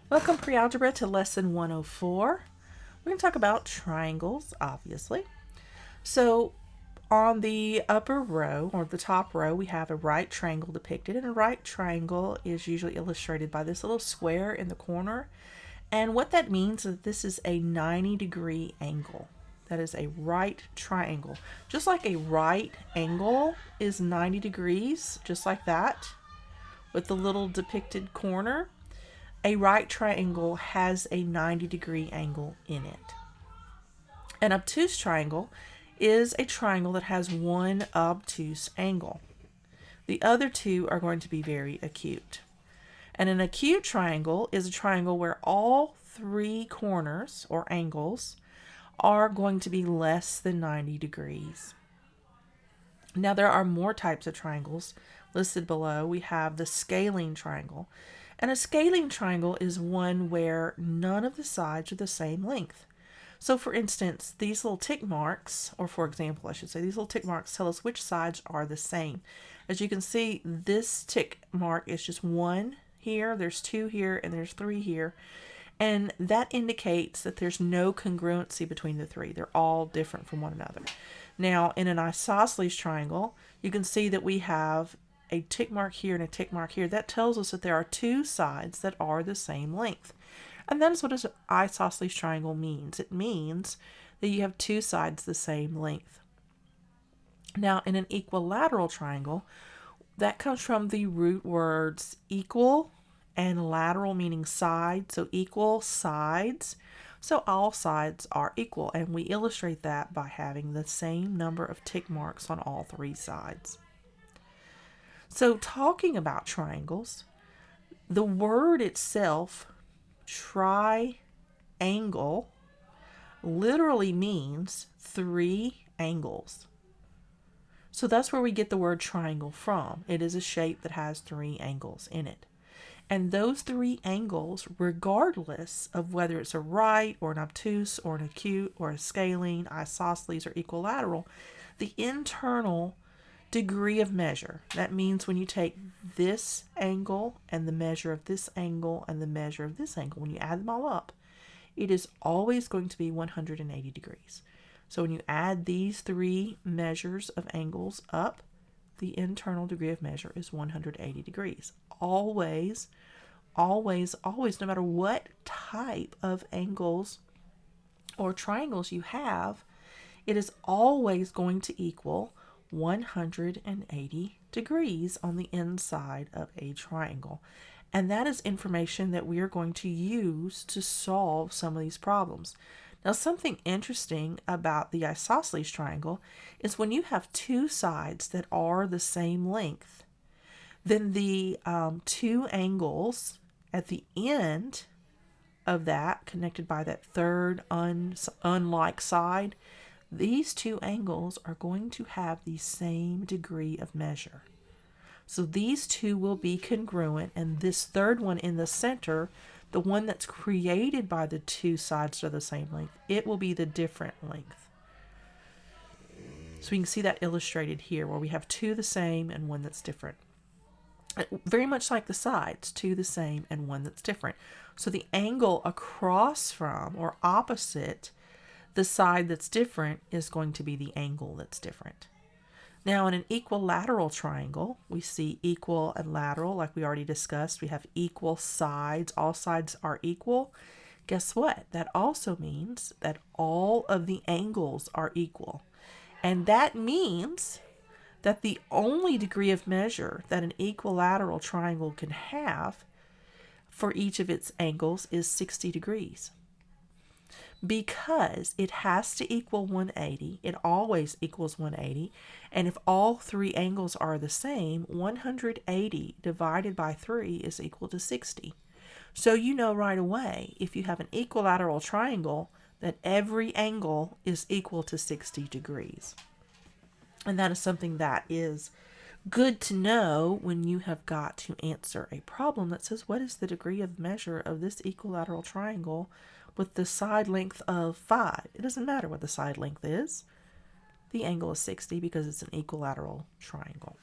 Welcome, pre-algebra, to lesson 104. We're going to talk about triangles, obviously. So on the upper row, or the top row, we have a right triangle depicted, and a right triangle is usually illustrated by this little square in the corner. And what that means is that this is a 90-degree angle. That is a right triangle. Just like a right angle is 90 degrees, just like that, with the little depicted corner, a right triangle has a 90-degree angle in it. An obtuse triangle is a triangle that has one obtuse angle. The other two are going to be very acute. And an acute triangle is a triangle where all three corners or angles are going to be less than 90 degrees. Now, there are more types of triangles listed below. We have the scaling triangle. And a scaling triangle is one where none of the sides are the same length. So for instance, these little tick marks, or for example, I should say, these little tick marks tell us which sides are the same. As you can see, this tick mark is just one here, there's two here, and there's three here. And that indicates that there's no congruency between the three. They're all different from one another. Now, in an isosceles triangle, you can see that we have a tick mark here and a tick mark here. That tells us that there are two sides that are the same length. And that is what an isosceles triangle means. It means that you have two sides the same length. Now, in an equilateral triangle, that comes from the root words equal and lateral, meaning side. So equal sides. So all sides are equal. And we illustrate that by having the same number of tick marks on all three sides. So talking about triangles, the word itself, triangle, literally means three angles. So that's where we get the word triangle from. It is a shape that has three angles in it. And those three angles, regardless of whether it's a right or an obtuse or an acute or a scaling, isosceles, or equilateral, the internal degree of measure. That means when you take this angle and the measure of this angle and the measure of this angle, when you add them all up, it is always going to be 180 degrees. So when you add these three measures of angles up, the internal degree of measure is 180 degrees. Always, always, always, no matter what type of angles or triangles you have, it is always going to equal 180 degrees on the inside of a triangle. And that is information that we are going to use to solve some of these problems. Now, something interesting about the isosceles triangle is when you have two sides that are the same length, then the two angles at the end of that, connected by that third unlike side, these two angles are going to have the same degree of measure. So these two will be congruent, and this third one in the center, the one that's created by the two sides that are the same length, it will be the different length. So we can see that illustrated here where we have two the same and one that's different. Very much like the sides, two the same and one that's different. So the angle across from or opposite the side that's different is going to be the angle that's different. Now, in an equilateral triangle, we see equal and lateral, like we already discussed. We have equal sides. All sides are equal. Guess what? That also means that all of the angles are equal. And that means that the only degree of measure that an equilateral triangle can have for each of its angles is 60 degrees. Because it has to equal 180, it always equals 180, and if all three angles are the same, 180 divided by 3 is equal to 60. So you know right away, if you have an equilateral triangle, that every angle is equal to 60 degrees. And that is something that is good to know when you have got to answer a problem that says, what is the degree of measure of this equilateral triangle with the side length of 5? It doesn't matter what the side length is. The angle is 60 because it's an equilateral triangle.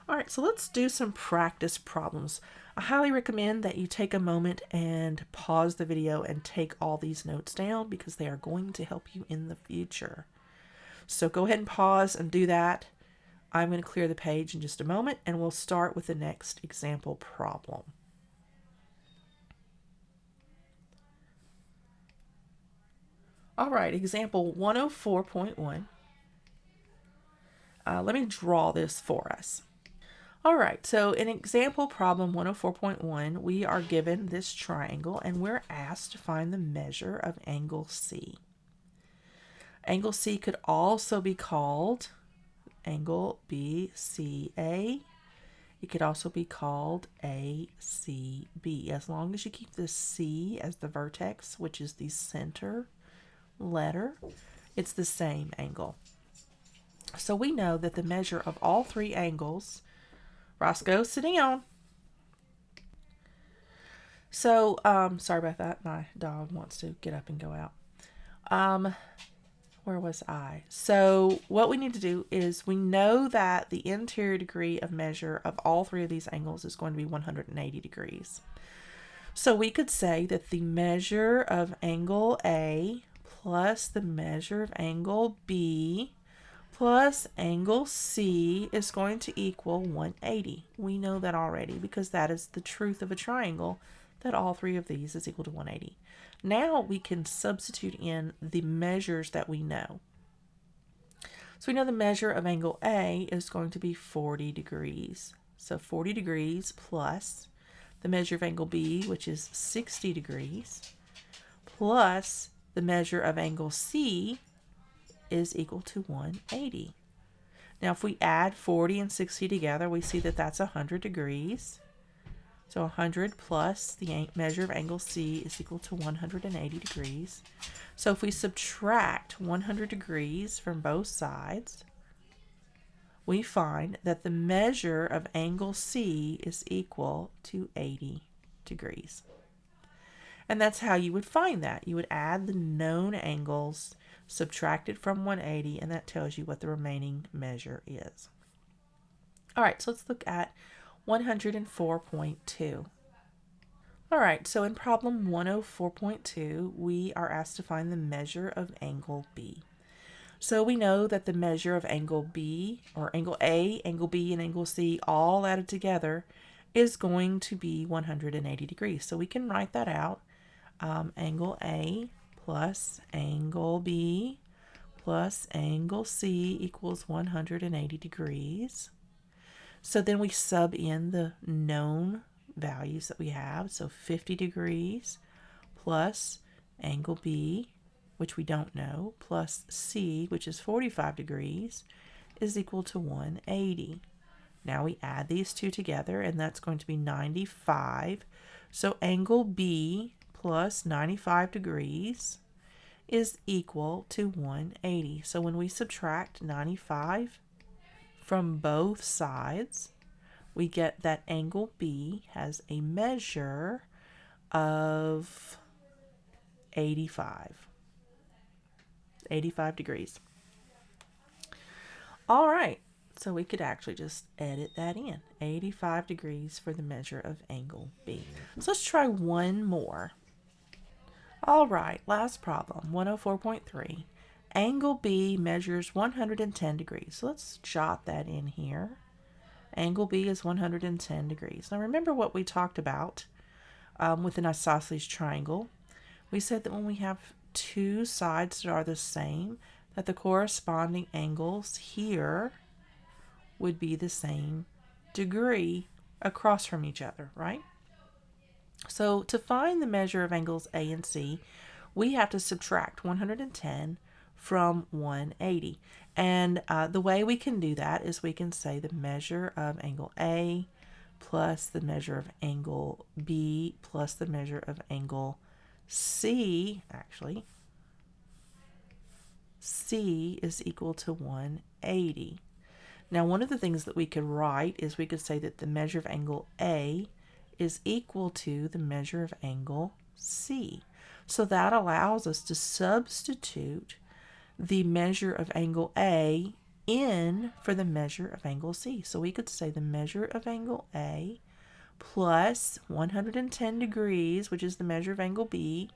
All right, so let's do some practice problems. I highly recommend that you take a moment and pause the video and take all these notes down because they are going to help you in the future. So go ahead and pause and do that. I'm going to clear the page in just a moment and we'll start with the next example problem. All right, example 104.1. Let me draw this for us. All right, so in example problem 104.1, we are given this triangle and we're asked to find the measure of angle C. Angle C could also be called angle BCA. It could also be called ACB. As long as you keep the C as the vertex, which is the center letter, it's the same angle. So we know that the measure of all three angles, Roscoe, sit down. So, sorry about that. My dog wants to get up and go out. Where was I? So what we need to do is we know that the interior degree of measure of all three of these angles is going to be 180 degrees. So we could say that the measure of angle A plus the measure of angle B plus angle C is going to equal 180. We know that already because that is the truth of a triangle, that all three of these is equal to 180. Now we can substitute in the measures that we know. So we know the measure of angle A is going to be 40 degrees. So 40 degrees plus the measure of angle B, which is 60 degrees, plus the measure of angle C is equal to 180. Now if we add 40 and 60 together, we see that that's 100 degrees. So 100 plus the measure of angle C is equal to 180 degrees. So if we subtract 100 degrees from both sides, we find that the measure of angle C is equal to 80 degrees. And that's how you would find that. You would add the known angles, subtract it from 180, and that tells you what the remaining measure is. All right, so let's look at 104.2. All right, so in problem 104.2, we are asked to find the measure of angle B. So we know that the measure of angle B, or angle A, angle B, and angle C all added together is going to be 180 degrees. So we can write that out. Angle A plus angle B plus angle C equals 180 degrees. So then we sub in the known values that we have. So 50 degrees plus angle B, which we don't know, plus C, which is 45 degrees, is equal to 180. Now we add these two together, and that's going to be 95. So angle B plus 95 degrees is equal to 180. So when we subtract 95 from both sides, we get that angle B has a measure of 85 degrees. All right, so we could actually just edit that in. 85 degrees for the measure of angle B. So let's try one more. All right, last problem, 104.3. Angle B measures 110 degrees. So let's jot that in here. Angle B is 110 degrees. Now remember what we talked about with an isosceles triangle. We said that when we have two sides that are the same, that the corresponding angles here would be the same degree across from each other, right? So to find the measure of angles A and C, we have to subtract 110 from 180. And the way we can do that is we can say the measure of angle A plus the measure of angle B plus the measure of angle C, actually, C is equal to 180. Now one of the things that we could write is we could say that the measure of angle A is equal to the measure of angle C. So that allows us to substitute the measure of angle A n for the measure of angle C. So we could say the measure of angle A plus 110 degrees, which is the measure of angle B,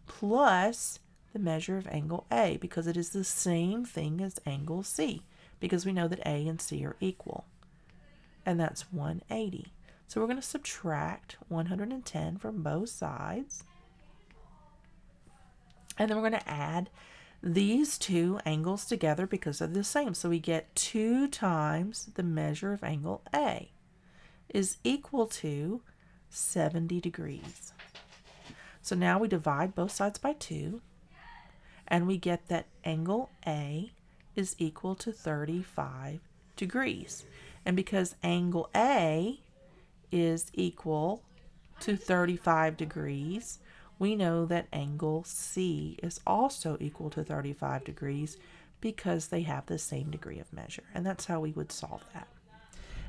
plus the measure of angle A, because it is the same thing as angle C, because we know that A and C are equal, and that's 180. So we're going to subtract 110 from both sides, and then we're going to add these two angles together because they're the same. So we get 2 times the measure of angle A is equal to 70 degrees. So now we divide both sides by 2, and we get that angle A is equal to 35 degrees. And because angle A is equal to 35 degrees, we know that angle C is also equal to 35 degrees because they have the same degree of measure. And that's how we would solve that.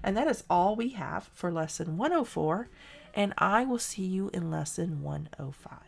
And that is all we have for lesson 104, and I will see you in lesson 105.